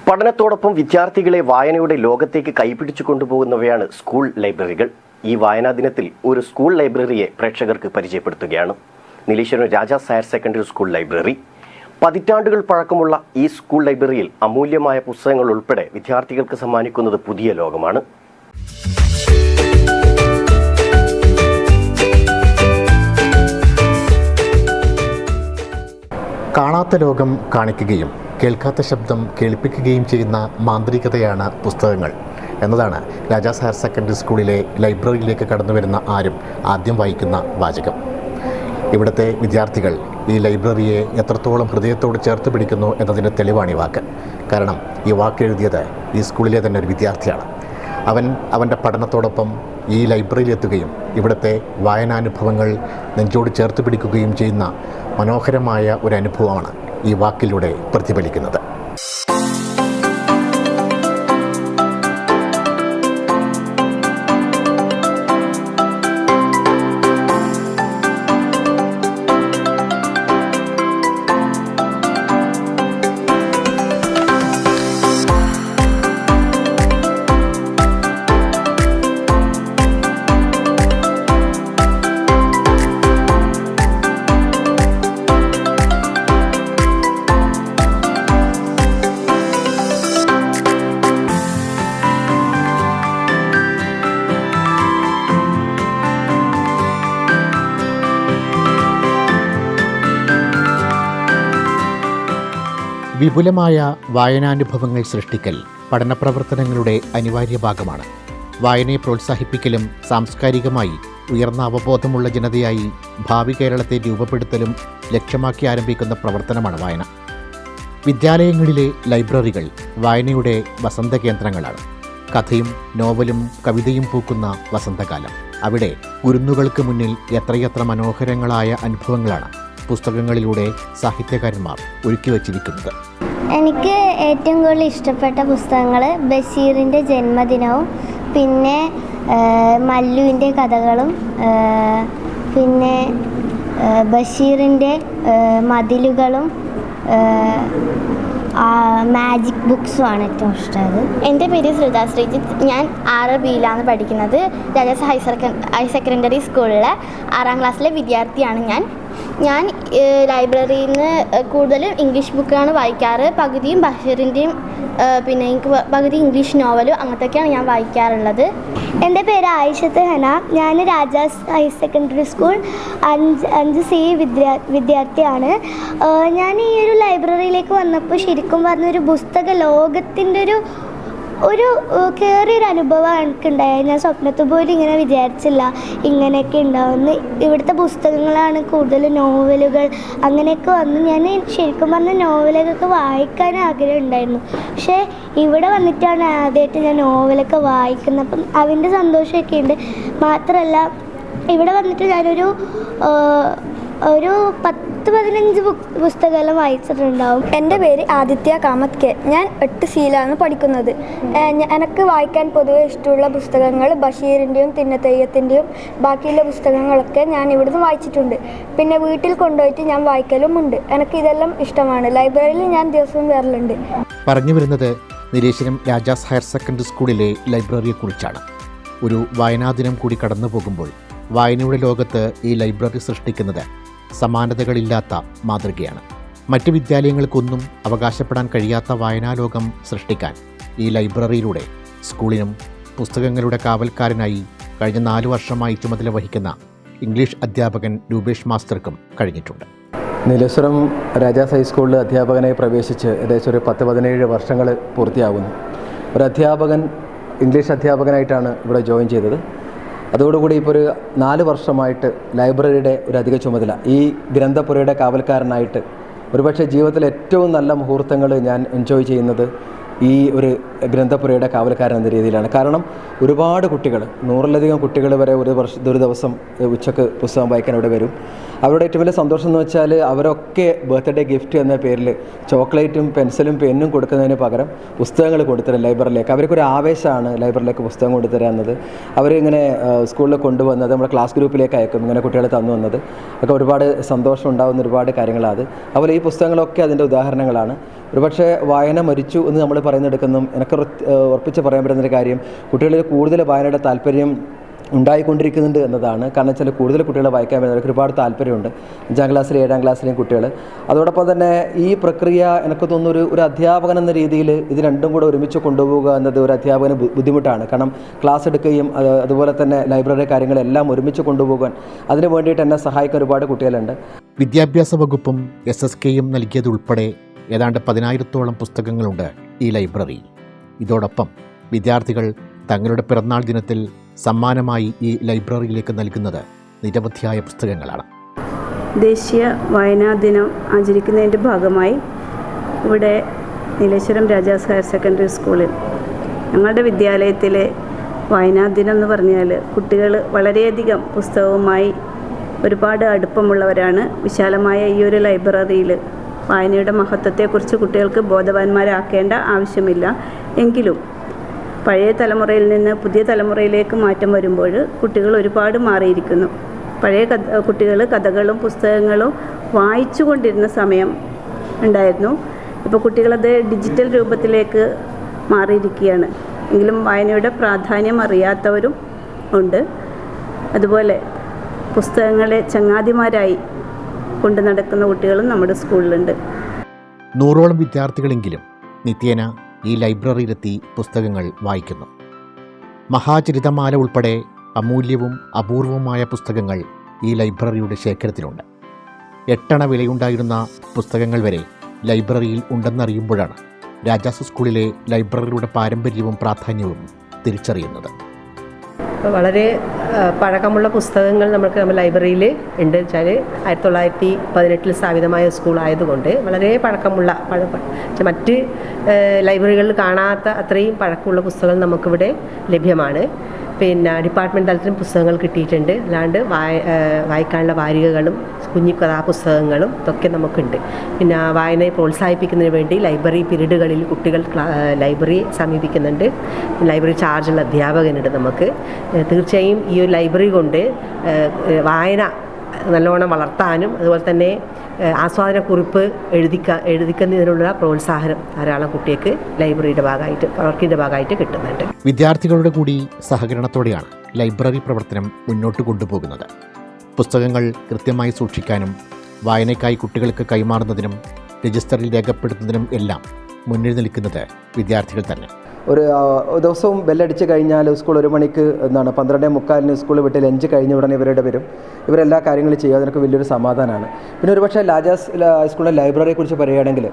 പഠനത്തോടൊപ്പം വിദ്യാർത്ഥികളെ വായനയുടെ ലോകത്തേക്ക് കൈപിടിച്ചു കൊണ്ടുപോകുന്നവയാണ് സ്കൂൾ ലൈബ്രറികൾ. ഈ വായനാ ദിനത്തിൽ ഒരു സ്കൂൾ ലൈബ്രറിയെ പ്രേക്ഷകർക്ക് പരിചയപ്പെടുത്തുകയാണ് Nileshwaram Rajas higher secondary school library. പതിറ്റാണ്ടുകൾ പഴക്കമുള്ള ഈ സ്കൂൾ ലൈബ്രറിയിൽ അമൂല്യമായ പുസ്തകങ്ങൾ ഉൾപ്പെടെ വിദ്യാർത്ഥികൾക്ക് സമ്മാനിക്കുന്നത് പുതിയ ലോകമാണ്. കാണാത്ത ലോകം കാണിക്കുകയും കേൾക്കാത്ത ശബ്ദം കേൾപ്പിക്കുകയും ചെയ്യുന്ന മാന്ത്രികതയാണ് പുസ്തകങ്ങൾ എന്നതാണ് രാജാസ് ഹയർ സെക്കൻഡറി സ്കൂളിലെ ലൈബ്രറിയിലേക്ക് കടന്നു വരുന്ന ആരും ആദ്യം വായിക്കുന്ന വാചകം. ഇവിടുത്തെ വിദ്യാർത്ഥികൾ ഈ ലൈബ്രറിയെ എത്രത്തോളം ഹൃദയത്തോട് ചേർത്ത് പിടിക്കുന്നു എന്നതിൻ്റെ തെളിവാണ് ഈ വാക്ക്. കാരണം ഈ വാക്ക് എഴുതിയത് ഈ സ്കൂളിലെ തന്നെ ഒരു വിദ്യാർത്ഥിയാണ്. അവൻ്റെ പഠനത്തോടൊപ്പം ഈ ലൈബ്രറിയിലെത്തുകയും ഇവിടുത്തെ വായനാനുഭവങ്ങൾ നെഞ്ചോട് ചേർത്ത് പിടിക്കുകയും ചെയ്യുന്ന മനോഹരമായ ഒരു അനുഭവമാണ് ഈ വാക്കിലൂടെ പ്രതിഫലിക്കുന്നത്. വിപുലമായ വായനാനുഭവങ്ങൾ സൃഷ്ടിക്കൽ പഠന പ്രവർത്തനങ്ങളുടെ അനിവാര്യ ഭാഗമാണ്. വായനയെ പ്രോത്സാഹിപ്പിക്കലും സാംസ്കാരികമായി ഉയർന്ന അവബോധമുള്ള ജനതയായി ഭാവി കേരളത്തെ രൂപപ്പെടുത്തലും ലക്ഷ്യമാക്കി ആരംഭിക്കുന്ന പ്രവർത്തനമാണ് വായന. വിദ്യാലയങ്ങളിലെ ലൈബ്രറികൾ വായനയുടെ വസന്തകേന്ദ്രങ്ങളാണ്. കഥയും നോവലും കവിതയും പൂക്കുന്ന വസന്തകാലം. അവിടെ കുരുന്നുകൾക്ക് മുന്നിൽ എത്രയെത്ര മനോഹരങ്ങളായ അനുഭവങ്ങളാണ് പുസ്തകങ്ങളിലൂടെ സാഹിത്യകാരന്മാർ ഒരുക്കി വച്ചിരിക്കുന്നത്. എനിക്ക് ഏറ്റവും കൂടുതൽ ഇഷ്ടപ്പെട്ട പുസ്തകങ്ങൾ ബഷീറിൻ്റെ ജന്മദിനവും പിന്നെ മല്ലുവിൻ്റെ കഥകളും പിന്നെ ബഷീറിൻ്റെ മതിലുകളും മാജിക് ബുക്സുമാണ് ഏറ്റവും ഇഷ്ടമായത്. എൻ്റെ പേര് ശ്രീജ ശ്രീജിത്ത്. ഞാൻ 6Bയിലാണ് പഠിക്കുന്നത്. രാജാസ് ഹയർ സെക്കൻഡറി സ്കൂളിലെ 6ാം ക്ലാസ്സിലെ വിദ്യാർത്ഥിയാണ് ഞാൻ ലൈബ്രറിയിൽ നിന്ന് കൂടുതലും ഇംഗ്ലീഷ് ബുക്കാണ് വായിക്കാറ്. പകുതിയും ബഷീറിൻ്റെയും പിന്നെ എനിക്ക് പകുതി ഇംഗ്ലീഷ് നോവലും അങ്ങനത്തെയൊക്കെയാണ് ഞാൻ വായിക്കാറുള്ളത്. എൻ്റെ പേര് ആയിഷത്ത് ഹന. ഞാൻ Rajas higher secondary school 5C വിദ്യാർത്ഥിയാണ്. ഞാൻ ഈ ഒരു ലൈബ്രറിയിലേക്ക് വന്നപ്പോൾ ശരിക്കും പറഞ്ഞൊരു പുസ്തക ലോകത്തിൻ്റെ ഒരു കയറിയൊരു അനുഭവം എനിക്കുണ്ടായത്. ഞാൻ സ്വപ്നത്തിൽ പോലും ഇങ്ങനെ വിചാരിച്ചില്ല ഇങ്ങനെയൊക്കെ ഉണ്ടാവുമെന്ന്. ഇവിടുത്തെ പുസ്തകങ്ങളാണ് കൂടുതൽ, നോവലുകൾ അങ്ങനെയൊക്കെ വന്ന് ഞാൻ ശരിക്കും പറഞ്ഞ നോവലൊക്കെ വായിക്കാൻ ആഗ്രഹം ഉണ്ടായിരുന്നു. പക്ഷേ ഇവിടെ വന്നിട്ടാണ് ആദ്യമായിട്ട് ഞാൻ നോവലൊക്കെ വായിക്കുന്നത്. അപ്പം അതിൻ്റെ സന്തോഷമൊക്കെ ഉണ്ട്. മാത്രമല്ല ഇവിടെ വന്നിട്ട് ഞാനൊരു 10-15 പുസ്തകമെല്ലാം വായിച്ചിട്ടുണ്ടാവും. എൻ്റെ പേര് ആദിത്യ കാമത്ത് കെ. ഞാൻ 8Cയിലാണ് പഠിക്കുന്നത്. എനിക്ക് വായിക്കാൻ പൊതുവെ ഇഷ്ടമുള്ള പുസ്തകങ്ങൾ ബഷീറിൻ്റെയും തിന്നത്തെയ്യത്തിൻ്റെയും ബാക്കിയുള്ള പുസ്തകങ്ങളൊക്കെ ഞാൻ ഇവിടുന്ന് വായിച്ചിട്ടുണ്ട്. പിന്നെ വീട്ടിൽ കൊണ്ടുപോയിട്ട് ഞാൻ വായിക്കലുമുണ്ട്. എനിക്ക് ഇതെല്ലാം ഇഷ്ടമാണ്. ലൈബ്രറിയിൽ ഞാൻ ദിവസവും വരലുണ്ട്. പറഞ്ഞു വരുന്നത് നീലേശ്വരം രാജാസ് ഹയർ സെക്കൻഡറി സ്കൂളിലെ ലൈബ്രറിയെക്കുറിച്ചാണ്. ഒരു വായനാദിനം കൂടി കടന്നു പോകുമ്പോൾ വായനയുടെ ലോകത്ത് ഈ ലൈബ്രറി സൃഷ്ടിക്കുന്നത് സമാനതകളില്ലാത്ത മാതൃകയാണ്. മറ്റ് വിദ്യാലയങ്ങൾക്കൊന്നും അവകാശപ്പെടാൻ കഴിയാത്ത വായനാലോകം സൃഷ്ടിക്കാൻ ഈ ലൈബ്രറിയിലൂടെ സ്കൂളിനും പുസ്തകങ്ങളുടെ കാവൽക്കാരനായി കഴിഞ്ഞ 4 വർഷമായി ചുമതല വഹിക്കുന്ന ഇംഗ്ലീഷ് അധ്യാപകൻ രൂപേഷ് മാസ്റ്റർക്കും കഴിഞ്ഞിട്ടുണ്ട്. നീലേശ്വരം രാജാസ് ഹൈസ്കൂളിൽ അധ്യാപകനായി പ്രവേശിച്ച് ഏകദേശം ഒരു 10-17 വർഷങ്ങൾ പൂർത്തിയാകുന്നു. ഒരു അധ്യാപകൻ ഇംഗ്ലീഷ് അധ്യാപകനായിട്ടാണ് ഇവിടെ ജോയിൻ ചെയ്തത്. അതോടുകൂടി ഇപ്പോൾ ഒരു 4 വർഷമായിട്ട് ലൈബ്രറിയുടെ ഒരു അധിക ചുമതല, ഈ ഗ്രന്ഥപുരയുടെ കാവൽക്കാരനായിട്ട് ഒരുപക്ഷെ ജീവിതത്തിലെ ഏറ്റവും നല്ല മുഹൂർത്തങ്ങൾ ഞാൻ എൻജോയ് ചെയ്യുന്നത് ഈ ഒരു ഗ്രന്ഥപുരയുടെ കാവൽക്കാരൻ എന്ന രീതിയിലാണ്. കാരണം ഒരുപാട് കുട്ടികൾ, 100-ലധികം കുട്ടികൾ വരെ ഒരു ദിവസം ഉച്ചക്ക് പുസ്തകം വായിക്കാൻ ഇവിടെ വരും. അവരുടെ ഏറ്റവും വലിയ സന്തോഷം എന്ന് വെച്ചാൽ അവരൊക്കെ ബർത്ത്ഡേ ഗിഫ്റ്റ് എന്ന പേരിൽ ചോക്ലേറ്റും പെൻസിലും പെന്നും കൊടുക്കുന്നതിന് പകരം പുസ്തകങ്ങൾ കൊടുത്തരും ലൈബ്രറിയിലേക്ക്. അവർക്കൊരു ആവേശമാണ് ലൈബ്രറിയിലേക്ക് പുസ്തകം കൊണ്ടുതരാമെന്നത്. അവരിങ്ങനെ സ്കൂളിൽ കൊണ്ടുവന്നത് നമ്മുടെ ക്ലാസ് ഗ്രൂപ്പിലേക്ക് അയക്കും, ഇങ്ങനെ കുട്ടികൾ തന്നു വന്നത് ഒക്കെ ഒരുപാട് സന്തോഷം ഉണ്ടാകുന്ന ഒരുപാട് കാര്യങ്ങളാണ്. അതുപോലെ ഈ പുസ്തകങ്ങളൊക്കെ അതിൻ്റെ ഉദാഹരണങ്ങളാണ്. ഒരുപക്ഷെ വായന മരിച്ചു എന്ന് നമ്മൾ പറയുന്നെടുക്കുന്നു. എനിക്ക് ഉറപ്പിച്ച് പറയാൻ പറ്റുന്നൊരു കാര്യം, കുട്ടികളിൽ കൂടുതൽ വായനയുടെ താല്പര്യം ഉണ്ടായിക്കൊണ്ടിരിക്കുന്നുണ്ട് എന്നതാണ്. കാരണം വെച്ചാൽ കൂടുതൽ കുട്ടികളെ വായിക്കാൻ വരുന്നവർക്ക് ഒരുപാട് താല്പര്യമുണ്ട്, 5ാം ക്ലാസ്സിലും 7ാം ക്ലാസ്സിലെയും കുട്ടികൾ. അതോടൊപ്പം തന്നെ ഈ പ്രക്രിയ എനിക്ക് തോന്നുന്നു ഒരു അധ്യാപകൻ എന്ന രീതിയിൽ ഇത് രണ്ടും കൂടെ ഒരുമിച്ച് കൊണ്ടുപോകുക എന്നത് ഒരു അധ്യാപകന് ബുദ്ധിമുട്ടാണ്. കാരണം ക്ലാസ് എടുക്കുകയും അതുപോലെ തന്നെ ലൈബ്രറി കാര്യങ്ങളെല്ലാം ഒരുമിച്ച് കൊണ്ടുപോകാൻ അതിന് വേണ്ടിയിട്ട് എന്നെ സഹായിക്കാൻ ഒരുപാട് കുട്ടികളുണ്ട്. വിദ്യാഭ്യാസ വകുപ്പും SSKയും നൽകിയതുൾപ്പെടെ ഏതാണ്ട് 10,000-ഓളം പുസ്തകങ്ങളുണ്ട് ഈ ലൈബ്രറി. ഇതോടൊപ്പം വിദ്യാർത്ഥികൾ തങ്ങളുടെ പിറന്നാൾ ദിനത്തിൽ സമ്മാനമായി ഈ ലൈബ്രറിയിലേക്ക് നൽകുന്നത് നിരവധിയായ പുസ്തകങ്ങളാണ്. ദേശീയ വായനാ ദിനം ആചരിക്കുന്നതിൻ്റെ ഭാഗമായി ഇവിടെ നീലേശ്വരം രാജാസ് ഹയർ സെക്കൻഡറി സ്കൂളിൽ ഞങ്ങളുടെ വിദ്യാലയത്തിലെ വായനാ ദിനം എന്ന് പറഞ്ഞാൽ കുട്ടികൾ വളരെയധികം പുസ്തകവുമായി ഒരുപാട് അടുപ്പമുള്ളവരാണ്. വിശാലമായ ഈ ഒരു ലൈബ്രറിയിൽ വായനയുടെ മഹത്വത്തെക്കുറിച്ച് കുട്ടികൾക്ക് ബോധവാന്മാരാക്കേണ്ട ആവശ്യമില്ല. എങ്കിലും പഴയ തലമുറയിൽ നിന്ന് പുതിയ തലമുറയിലേക്ക് മാറ്റം വരുമ്പോൾ കുട്ടികൾ ഒരുപാട് മാറിയിരിക്കുന്നു. പഴയ കുട്ടികൾ കഥകളും പുസ്തകങ്ങളും വായിച്ചു കൊണ്ടിരുന്ന സമയം ഉണ്ടായിരുന്നു. ഇപ്പോൾ കുട്ടികളത് ഡിജിറ്റൽ രൂപത്തിലേക്ക് മാറിയിരിക്കുകയാണ്. എങ്കിലും വായനയുടെ പ്രാധാന്യം അറിയാത്തവരും ഉണ്ട്. അതുപോലെ പുസ്തകങ്ങളെ ചങ്ങാതിമാരായി കൊണ്ടു നടക്കുന്ന കുട്ടികളും നമ്മുടെ സ്കൂളിലുണ്ട്. 100ഓളം വിദ്യാർത്ഥികളെങ്കിലും നിത്യേന ഈ ലൈബ്രറിയിലെത്തി പുസ്തകങ്ങൾ വായിക്കുന്നു. മഹാചരിതമാല ഉൾപ്പെടെ അമൂല്യവും അപൂർവമായ പുസ്തകങ്ങൾ ഈ ലൈബ്രറിയുടെ ശേഖരത്തിലുണ്ട്. 8 അണ വിലയുണ്ടായിരുന്ന പുസ്തകങ്ങൾ വരെ ലൈബ്രറിയിൽ ഉണ്ടെന്നറിയുമ്പോഴാണ് രാജാസ് സ്കൂളിലെ ലൈബ്രറിയുടെ പാരമ്പര്യവും പ്രാധാന്യവും തിരിച്ചറിയുന്നത്. വളരെ പഴക്കമുള്ള പുസ്തകങ്ങൾ നമ്മുടെ ലൈബ്രറിയിൽ ഉണ്ട്. വെച്ചാൽ 1918 സ്ഥാപിതമായ സ്കൂളായതുകൊണ്ട് വളരെ പഴക്കമുള്ള മറ്റ് ലൈബ്രറികളിൽ കാണാത്ത അത്രയും പഴക്കമുള്ള പുസ്തകങ്ങൾ നമുക്കിവിടെ ലഭ്യമാണ്. പിന്നെ ഡിപ്പാർട്ട്മെൻറ്റ് തലത്തിലും പുസ്തകങ്ങൾ കിട്ടിയിട്ടുണ്ട്. അല്ലാണ്ട് വായിക്കാനുള്ള വാരികകളും കുഞ്ഞു കഥാപുസ്തകങ്ങളും ഇതൊക്കെ നമുക്കുണ്ട്. പിന്നെ വായനയെ പ്രോത്സാഹിപ്പിക്കുന്നതിന് വേണ്ടി ലൈബ്രറി പീരീഡുകളിൽ കുട്ടികൾ ലൈബ്രറിയെ സമീപിക്കുന്നുണ്ട്. ലൈബ്രറി ചാർജുള്ള അധ്യാപകനുണ്ട് നമുക്ക്. തീർച്ചയായും ഈ ഒരു ലൈബ്രറി കൊണ്ട് വായന നല്ലോണം വളർത്താനും അതുപോലെ തന്നെ ആസ്വാദനക്കുറിപ്പ് എഴുതിക്കുന്നതിനുള്ള പ്രോത്സാഹനം ധാരാളം കുട്ടിക്ക് ലൈബ്രറിയുടെ ഭാഗമായിട്ട് വർക്കിൻ്റെ ഭാഗമായിട്ട് കിട്ടുന്നുണ്ട്. വിദ്യാർത്ഥികളുടെ കൂടി സഹകരണത്തോടെയാണ് ലൈബ്രറി പ്രവർത്തനം മുന്നോട്ട് കൊണ്ടുപോകുന്നത്. പുസ്തകങ്ങൾ കൃത്യമായി സൂക്ഷിക്കാനും വായനയ്ക്കായി കുട്ടികൾക്ക് കൈമാറുന്നതിനും രജിസ്റ്ററിൽ രേഖപ്പെടുത്തുന്നതിനും എല്ലാം മുന്നിൽ നിൽക്കുന്നത് വിദ്യാർത്ഥികൾ തന്നെ. ഒരു ദിവസവും ബെല്ലടിച്ച് കഴിഞ്ഞാൽ സ്കൂൾ 1 മണിക്ക് 12:45 സ്കൂൾ വിട്ട് ലഞ്ച് കഴിഞ്ഞ ഉടനെ ഇവരുടെ വരും. ഇവരെല്ലാ കാര്യങ്ങളും ചെയ്യും. അതിനൊക്കെ വലിയൊരു സമാധാനമാണ്. പിന്നെ ഒരുപക്ഷെ രാജാസ് ഹൈസ്കൂളിൻ്റെ ലൈബ്രറിയെക്കുറിച്ച് പറയുകയാണെങ്കിൽ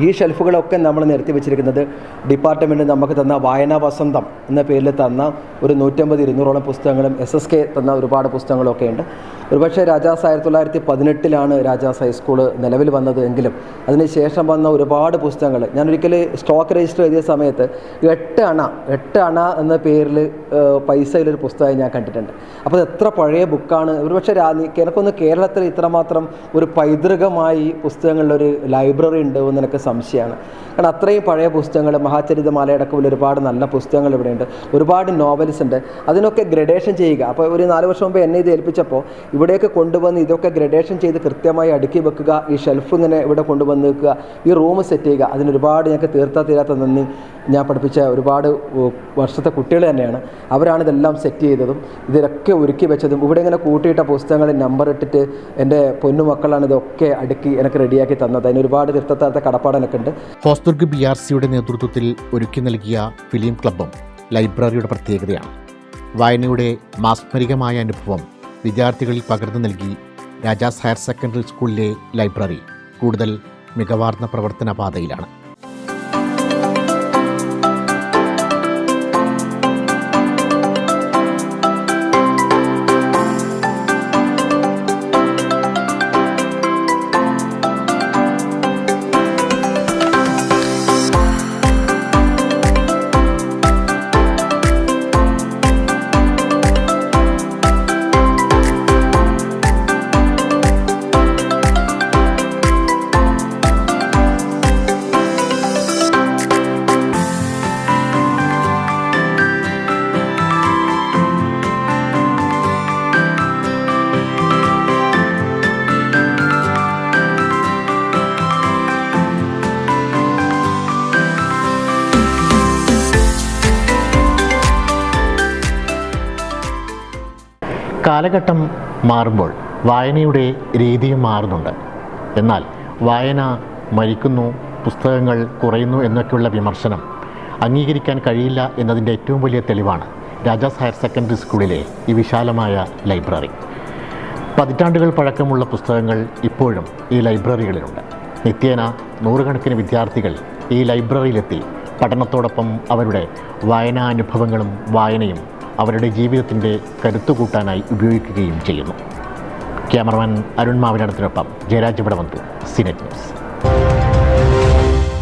ഈ ഷെൽഫുകളൊക്കെ നമ്മൾ നിരത്തി വെച്ചിരിക്കുന്നത് ഡിപ്പാർട്ട്മെൻറ്റ് നമുക്ക് തന്ന വായനാ വസന്തം എന്ന പേരിൽ തന്ന ഒരു 150-200ഓളം പുസ്തകങ്ങളും SSK തന്ന ഒരുപാട് പുസ്തകങ്ങളൊക്കെ ഉണ്ട്. ഒരുപക്ഷെ രാജാസ് 1918 രാജാസ് ഹൈസ്കൂൾ നിലവിൽ വന്നത് എങ്കിലും അതിനുശേഷം വന്ന ഒരുപാട് പുസ്തകങ്ങൾ ഞാനൊരിക്കൽ സ്റ്റോക്ക് രജിസ്റ്റർ എഴുതിയ സമയത്ത് 8 അണ എന്ന പേരിൽ പൈസയിലൊരു പുസ്തകം ഞാൻ കണ്ടിട്ടുണ്ട്. അപ്പോൾ എത്ര പഴയ ബുക്കാണ്. ഒരുപക്ഷെ എനിക്കൊന്ന് കേരളത്തിൽ ഇത്രമാത്രം ഒരു പൈതൃകമായി പുസ്തകങ്ങളിലൊരു ലൈബ്രറി ഉണ്ട് എന്ന് എനിക്ക് സംശയമാണ്. കാരണം അത്രയും പഴയ പുസ്തകങ്ങൾ, മഹാചരിതമാലയടക്കമുള്ള ഒരുപാട് നല്ല പുസ്തകങ്ങൾ ഇവിടെയുണ്ട്. ഒരുപാട് നോവൽസ് ഉണ്ട്. അതിനൊക്കെ ഗ്രഡേഷൻ ചെയ്യുക. അപ്പോൾ ഒരു 4 വർഷം മുമ്പ് എന്നെ ഇത് ഏൽപ്പിച്ചപ്പോൾ ഇവിടേക്ക് കൊണ്ടുവന്ന് ഇതൊക്കെ ഗ്രഡേഷൻ ചെയ്ത് കൃത്യമായി അടുക്കി വെക്കുക, ഈ ഷെൽഫ് ഇങ്ങനെ ഇവിടെ കൊണ്ടുവന്ന് വെക്കുക, ഈ റൂം സെറ്റ് ചെയ്യുക. അതിനൊരുപാട് ഞങ്ങൾക്ക് തീരാത്ത നന്ദി. ഞാൻ പഠിപ്പിച്ച ഒരുപാട് വർഷത്തെ കുട്ടികൾ തന്നെയാണ്. അവരാണ് ഇതെല്ലാം സെറ്റ് ചെയ്തതും ഇതിലൊക്കെ ഒരുക്കി വെച്ചതും. ഇവിടെ ഇങ്ങനെ കൂട്ടിയിട്ട പുസ്തകങ്ങൾ നമ്പർ ഇട്ടിട്ട് എൻ്റെ പൊന്നുമക്കളാണ് ഇതൊക്കെ അടുക്കി എനിക്ക് റെഡിയാക്കി തന്നത്. അതിന് ഒരുപാട് തീർത്താത്ത കടപ്പാടനൊക്കെ ഉണ്ട്. ഹോസ്ദുർഗ് BRCയുടെ നേതൃത്വത്തിൽ ഒരുക്കി നൽകിയ ഫിലിം ക്ലബ്ബും ലൈബ്രറിയുടെ പ്രത്യേകതയാണ്. വായനയുടെ മാസ്മരികമായ അനുഭവം വിദ്യാർത്ഥികളിൽ പകർന്നു നൽകി രാജാസ് ഹയർ സെക്കൻഡറി സ്കൂളിലെ ലൈബ്രറി കൂടുതൽ മികവാർന്ന പ്രവർത്തന പാതയിലാണ്. കാലഘട്ടം മാറുമ്പോൾ വായനയുടെ രീതിയും മാറുന്നുണ്ട്. എന്നാൽ വായന മരിക്കുന്നു, പുസ്തകങ്ങൾ കുറയുന്നു എന്നൊക്കെയുള്ള വിമർശനം അംഗീകരിക്കാൻ കഴിയില്ല എന്നതിൻ്റെ ഏറ്റവും വലിയ തെളിവാണ് രാജാസ് ഹയർ സെക്കൻഡറി സ്കൂളിലെ ഈ വിശാലമായ ലൈബ്രറി. പതിറ്റാണ്ടുകൾ പഴക്കമുള്ള പുസ്തകങ്ങൾ ഇപ്പോഴും ഈ ലൈബ്രറികളിലുണ്ട്. നിത്യേന നൂറുകണക്കിന് വിദ്യാർത്ഥികൾ ഈ ലൈബ്രറിയിലെത്തി പഠനത്തോടൊപ്പം അവരുടെ വായനാനുഭവങ്ങളും വായനയും അവരുടെ ജീവിതത്തിൻ്റെ കരുത്തുകൂട്ടാനായി ഉപയോഗിക്കുകയും ചെയ്യുന്നു. ക്യാമറമാൻ അരുൺ മാവിനടത്തിനൊപ്പം ജയരാജ് ഇവിടവന്തു, സിനെറ്റ് ന്യൂസ്.